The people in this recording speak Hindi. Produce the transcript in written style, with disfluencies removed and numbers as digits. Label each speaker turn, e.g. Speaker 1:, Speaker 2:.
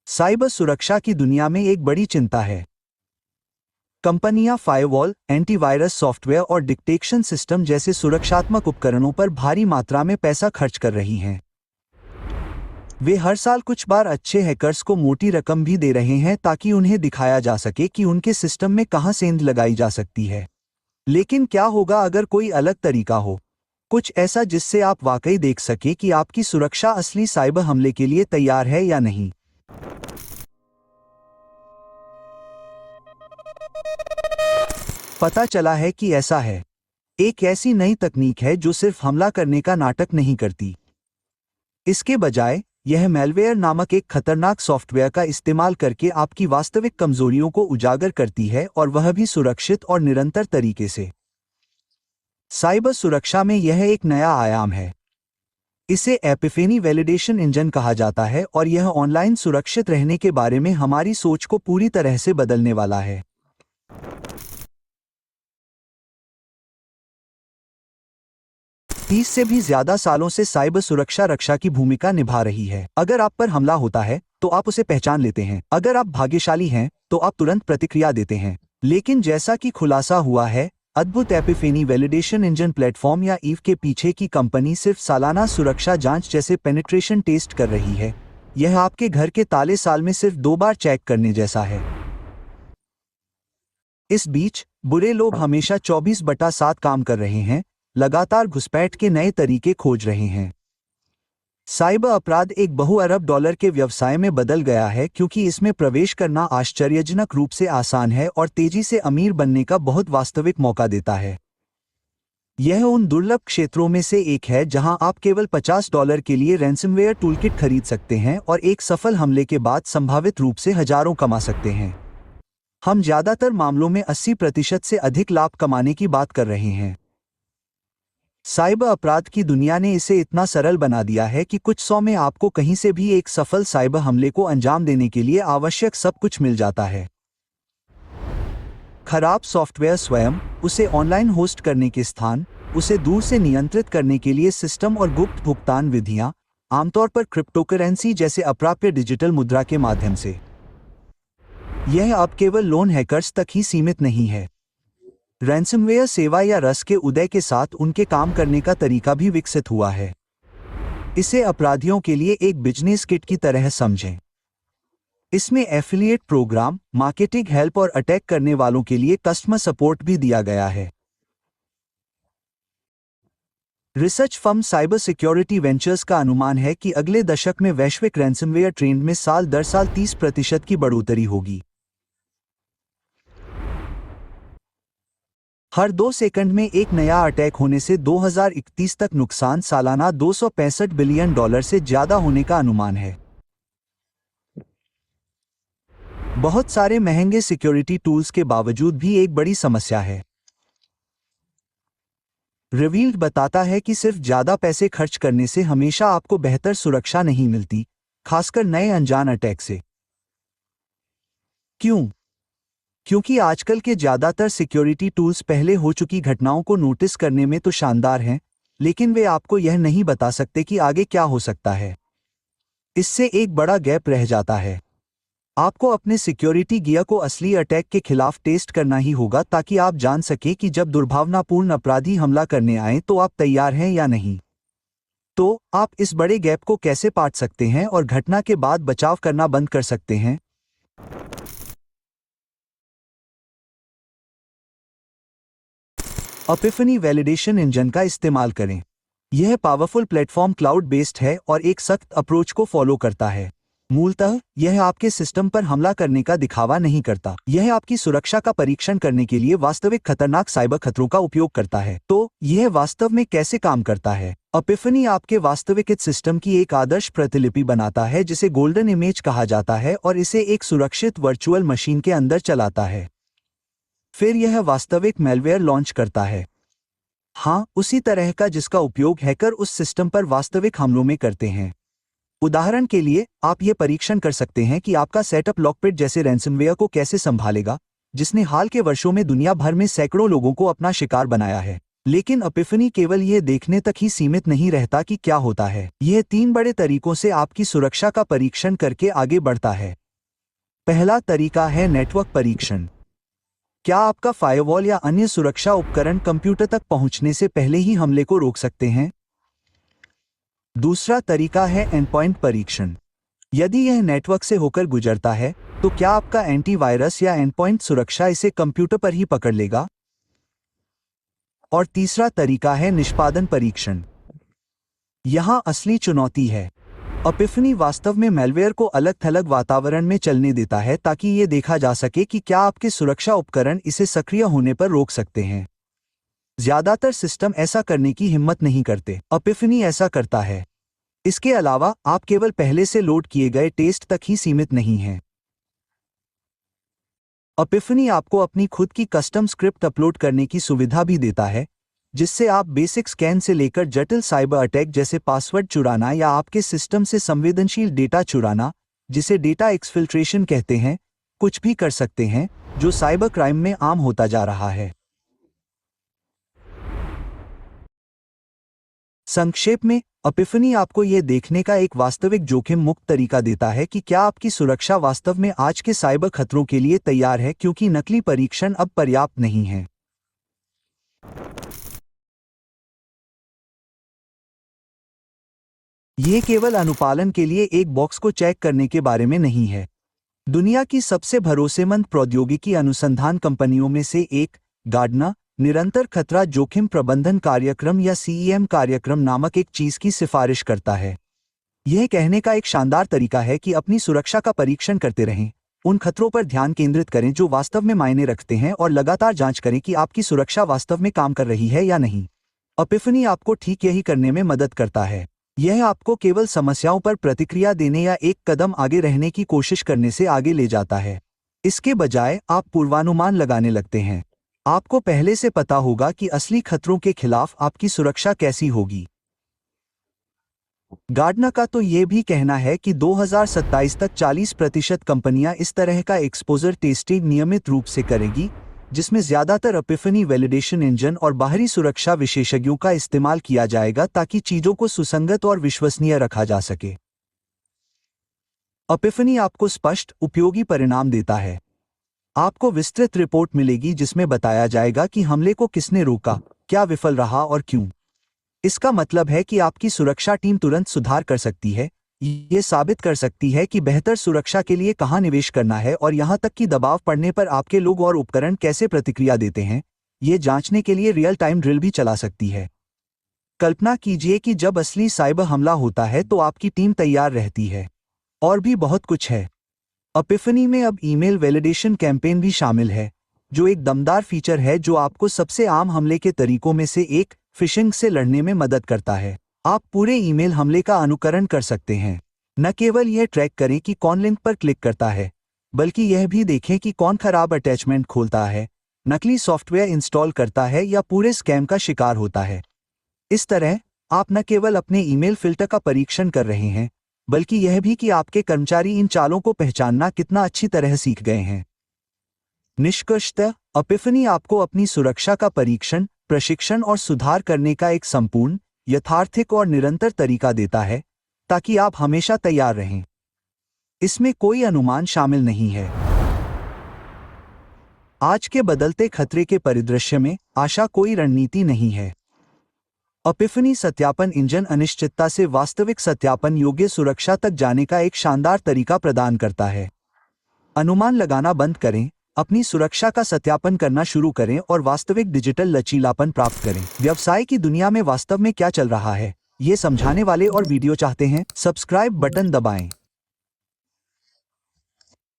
Speaker 1: साइबर सुरक्षा की दुनिया में एक बड़ी चिंता है। कंपनियां फायरवॉल, एंटीवायरस सॉफ्टवेयर और डिटेक्शन सिस्टम जैसे सुरक्षात्मक उपकरणों पर भारी मात्रा में पैसा खर्च कर रही हैं। वे हर साल कुछ बार अच्छे हैकर्स को मोटी रकम भी दे रहे हैं ताकि उन्हें दिखाया जा सके कि उनके सिस्टम में कहां सेंध लगाई जा सकती है। लेकिन क्या होगा अगर कोई अलग तरीका हो, कुछ ऐसा जिससे आप वाकई देख सके कि आपकी सुरक्षा असली साइबर हमले के लिए तैयार है या नहीं? पता चला है कि ऐसा है। एक ऐसी नई तकनीक है जो सिर्फ हमला करने का नाटक नहीं करती। इसके बजाय यह मैलवेयर नामक एक खतरनाक सॉफ्टवेयर का इस्तेमाल करके आपकी वास्तविक कमजोरियों को उजागर करती है, और वह भी सुरक्षित और निरंतर तरीके से। साइबर सुरक्षा में यह एक नया आयाम है। इसे एपिफेनी वैलिडेशन इंजन कहा जाता है, और यह ऑनलाइन सुरक्षित रहने के बारे में हमारी सोच को पूरी तरह से बदलने वाला है। 30 से भी ज्यादा सालों से साइबर सुरक्षा रक्षा की भूमिका निभा रही है। अगर आप पर हमला होता है तो आप उसे पहचान लेते हैं। अगर आप भाग्यशाली हैं तो आप तुरंत प्रतिक्रिया देते हैं। लेकिन जैसा कि खुलासा हुआ है, अद्भुत एपिफेनी वैलिडेशन इंजन प्लेटफॉर्म या ईव के पीछे की कंपनी सिर्फ सालाना सुरक्षा जांच जैसे पेनिट्रेशन टेस्ट कर रही है। यह आपके घर के ताले साल में सिर्फ 2 बार चेक करने जैसा है। इस बीच बुरे लोग हमेशा 24/7 काम कर रहे हैं, लगातार घुसपैठ के नए तरीके खोज रहे हैं। साइबर अपराध एक बहु-अरब डॉलर के व्यवसाय में बदल गया है, क्योंकि इसमें प्रवेश करना आश्चर्यजनक रूप से आसान है और तेजी से अमीर बनने का बहुत वास्तविक मौका देता है। यह उन दुर्लभ क्षेत्रों में से एक है जहां आप केवल $50 के लिए रैंसमवेयर टूलकिट खरीद सकते हैं और एक सफल हमले के बाद संभावित रूप से हजारों कमा सकते हैं। हम ज्यादातर मामलों में 80% से अधिक लाभ कमाने की बात कर रहे हैं। साइबर अपराध की दुनिया ने इसे इतना सरल बना दिया है कि कुछ सौ में आपको कहीं से भी एक सफल साइबर हमले को अंजाम देने के लिए आवश्यक सब कुछ मिल जाता है। खराब सॉफ्टवेयर स्वयं, उसे ऑनलाइन होस्ट करने के स्थान, उसे दूर से नियंत्रित करने के लिए सिस्टम और गुप्त भुगतान विधियां, आमतौर पर क्रिप्टोकरेंसी जैसे अप्राप्य डिजिटल मुद्रा के माध्यम से। यह अब केवल लोन हैकर्स तक ही सीमित नहीं है। रैंसमवेयर सेवा या रस के उदय के साथ उनके काम करने का तरीका भी विकसित हुआ है। इसे अपराधियों के लिए एक बिजनेस किट की तरह समझें। इसमें एफिलिएट प्रोग्राम, मार्केटिंग हेल्प और अटैक करने वालों के लिए कस्टमर सपोर्ट भी दिया गया है। Research firm cyber security ventures का अनुमान है कि अगले दशक में वैश्विक रैंसमवेयर ट्रेंड में साल दर साल 30% की बढ़ोतरी होगी। हर 2 सेकंड में एक नया अटैक होने से 2031 तक नुकसान सालाना $265 बिलियन से ज्यादा होने का अनुमान है। बहुत सारे महंगे सिक्योरिटी टूल्स के बावजूद भी एक बड़ी समस्या है। रिवील्ड बताता है कि सिर्फ ज्यादा पैसे खर्च करने से हमेशा आपको बेहतर सुरक्षा नहीं मिलती, खासकर नए अनजान अटैक से। क्यों? क्योंकि आजकल के ज्यादातर सिक्योरिटी टूल्स पहले हो चुकी घटनाओं को नोटिस करने में तो शानदार हैं, लेकिन वे आपको यह नहीं बता सकते कि आगे क्या हो सकता है। इससे एक बड़ा गैप रह जाता है। आपको अपने सिक्योरिटी गियर को असली अटैक के खिलाफ टेस्ट करना ही होगा, ताकि आप जान सके कि जब दुर्भावनापूर्ण अपराधी हमला करने आए तो आप तैयार हैं या नहीं। तो आप इस बड़े गैप को कैसे पाट सकते हैं और घटना के बाद बचाव करना बंद कर सकते हैं? एपिफेनी वैलिडेशन इंजन का इस्तेमाल करें। यह पावरफुल प्लेटफॉर्म क्लाउड बेस्ड है और एक सख्त अप्रोच को फॉलो करता है। मूलतः यह आपके सिस्टम पर हमला करने का दिखावा नहीं करता, यह आपकी सुरक्षा का परीक्षण करने के लिए वास्तविक खतरनाक साइबर खतरों का उपयोग करता है। तो यह वास्तव में कैसे काम करता है? एपिफेनी आपके वास्तविक सिस्टम की एक आदर्श प्रतिलिपि बनाता है जिसे गोल्डन इमेज कहा जाता है, और इसे एक सुरक्षित वर्चुअल मशीन के अंदर चलाता है। फिर यह वास्तविक मैलवेयर लॉन्च करता है। हाँ, उसी तरह का जिसका उपयोग हैकर उस सिस्टम पर वास्तविक हमलों में करते हैं। उदाहरण के लिए, आप यह परीक्षण कर सकते हैं कि आपका सेटअप लॉकपिट जैसे रैंसमवेयर को कैसे संभालेगा, जिसने हाल के वर्षों में दुनिया भर में सैकड़ों लोगों को अपना शिकार बनाया है। लेकिन एपिफनी केवल ये देखने तक ही सीमित नहीं रहता कि क्या होता है। यह 3 बड़े तरीकों से आपकी सुरक्षा का परीक्षण करके आगे बढ़ता है। पहला तरीका है नेटवर्क परीक्षण। क्या आपका फायरवॉल या अन्य सुरक्षा उपकरण कंप्यूटर तक पहुंचने से पहले ही हमले को रोक सकते हैं? दूसरा तरीका है एंडपॉइंट परीक्षण। यदि यह नेटवर्क से होकर गुजरता है तो क्या आपका एंटीवायरस या एंडपॉइंट सुरक्षा इसे कंप्यूटर पर ही पकड़ लेगा? और तीसरा तरीका है निष्पादन परीक्षण। यहां असली चुनौती है। एपिफनी वास्तव में मैलवेयर को अलग-थलग वातावरण में चलने देता है ताकि यह देखा जा सके कि क्या आपके सुरक्षा उपकरण इसे सक्रिय होने पर रोक सकते हैं। ज्यादातर सिस्टम ऐसा करने की हिम्मत नहीं करते। एपिफनी ऐसा करता है। इसके अलावा आप केवल पहले से लोड किए गए टेस्ट तक ही सीमित नहीं हैं। एपिफनी आपको अपनी खुद की कस्टम स्क्रिप्ट अपलोड करने की सुविधा भी देता है, जिससे आप बेसिक स्कैन से लेकर जटिल साइबर अटैक जैसे पासवर्ड चुराना या आपके सिस्टम से संवेदनशील डेटा चुराना, जिसे डेटा एक्सफिल्ट्रेशन कहते हैं, कुछ भी कर सकते हैं, जो साइबर क्राइम में आम होता जा रहा है। संक्षेप में, एपिफनी आपको यह देखने का एक वास्तविक जोखिम मुक्त तरीका देता है कि क्या आपकी सुरक्षा वास्तव में आज के साइबर खतरों के लिए तैयार है, क्योंकि नकली परीक्षण अब पर्याप्त नहीं है। यह केवल अनुपालन के लिए एक बॉक्स को चेक करने के बारे में नहीं है। दुनिया की सबसे भरोसेमंद प्रौद्योगिकी अनुसंधान कंपनियों में से एक, गार्डना, निरंतर खतरा जोखिम प्रबंधन कार्यक्रम या CEM कार्यक्रम नामक एक चीज की सिफारिश करता है। यह कहने का एक शानदार तरीका है कि अपनी सुरक्षा का परीक्षण करते रहें, उन खतरों पर ध्यान केंद्रित करें जो वास्तव में मायने रखते हैं और लगातार जांच करें कि आपकी सुरक्षा वास्तव में काम कर रही है या नहीं। एपिफनी आपको ठीक यही करने में मदद करता है। यह आपको केवल समस्याओं पर प्रतिक्रिया देने या एक कदम आगे रहने की कोशिश करने से आगे ले जाता है। इसके बजाय आप पूर्वानुमान लगाने लगते हैं। आपको पहले से पता होगा कि असली खतरों के खिलाफ आपकी सुरक्षा कैसी होगी। गार्डना का तो यह भी कहना है कि 2027 तक 40% कंपनियां इस तरह का एक्सपोजर टेस्टिंग नियमित रूप से करेगी, जिसमें ज्यादातर एपिफनी वैलिडेशन इंजन और बाहरी सुरक्षा विशेषज्ञों का इस्तेमाल किया जाएगा ताकि चीजों को सुसंगत और विश्वसनीय रखा जा सके। एपिफनी आपको स्पष्ट, उपयोगी परिणाम देता है। आपको विस्तृत रिपोर्ट मिलेगी जिसमें बताया जाएगा कि हमले को किसने रोका, क्या विफल रहा और क्यों। इसका मतलब है कि आपकी सुरक्षा टीम तुरंत सुधार कर सकती है, ये साबित कर सकती है कि बेहतर सुरक्षा के लिए कहां निवेश करना है और यहां तक कि दबाव पड़ने पर आपके लोग और उपकरण कैसे प्रतिक्रिया देते हैं, ये जांचने के लिए रियल टाइम ड्रिल भी चला सकती है। कल्पना कीजिए कि जब असली साइबर हमला होता है तो आपकी टीम तैयार रहती है। और भी बहुत कुछ है। एपिफनी में अब ईमेल वैलिडेशन कैंपेन भी शामिल है, जो एक दमदार फीचर है जो आपको सबसे आम हमले के तरीकों में से एक, फिशिंग से लड़ने में मदद करता है। आप पूरे ईमेल हमले का अनुकरण कर सकते हैं। न केवल यह ट्रैक करें कि कौन लिंक पर क्लिक करता है, बल्कि यह भी देखें कि कौन खराब अटैचमेंट खोलता है, नकली सॉफ्टवेयर इंस्टॉल करता है या पूरे स्कैम का शिकार होता है। इस तरह आप न केवल अपने ईमेल फिल्टर का परीक्षण कर रहे हैं, बल्कि यह भी कि आपके कर्मचारी इन चालों को पहचानना कितना अच्छी तरह सीख गए हैं। निष्कर्षतः, एपिफनी आपको अपनी सुरक्षा का परीक्षण, प्रशिक्षण और सुधार करने का एक संपूर्ण, यथार्थिक और निरंतर तरीका देता है, ताकि आप हमेशा तैयार रहें। इसमें कोई अनुमान शामिल नहीं है। आज के बदलते खतरे के परिदृश्य में आशा कोई रणनीति नहीं है। एपिफनी सत्यापन इंजन अनिश्चितता से वास्तविक सत्यापन योग्य सुरक्षा तक जाने का एक शानदार तरीका प्रदान करता है। अनुमान लगाना बंद करें, अपनी सुरक्षा का सत्यापन करना शुरू करें और वास्तविक डिजिटल लचीलापन प्राप्त करें। व्यवसाय की दुनिया में वास्तव में क्या चल रहा है, ये समझाने वाले और वीडियो चाहते हैं? सब्सक्राइब बटन दबाएं।